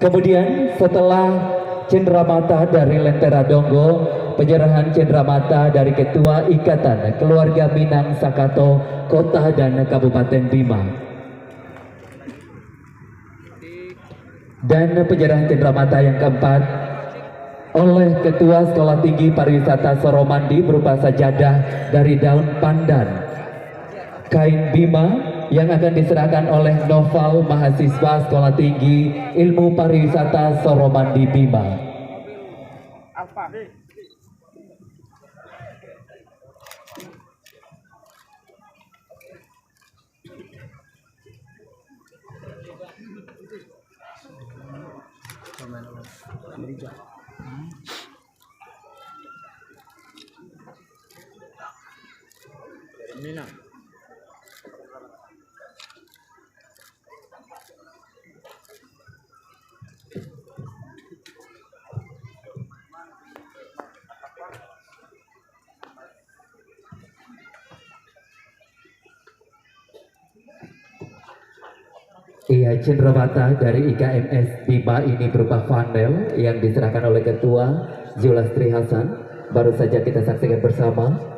Kemudian setelah cenderamata dari Lentera Donggo, penyerahan cenderamata dari Ketua Ikatan Keluarga Minang Sakato Kota dan Kabupaten Bima. Dan penyerahan cenderamata yang keempat oleh Ketua Sekolah Tinggi Pariwisata Soromandi berupa sajadah dari daun pandan, kain Bima yang akan diserahkan oleh Noval, mahasiswa Sekolah Tinggi Ilmu Pariwisata Soromandi Bima. Iya, cenderamata dari IKMS Bima ini berupa panel yang diserahkan oleh Ketua Zulastri Hasan. Baru saja kita saksikan bersama.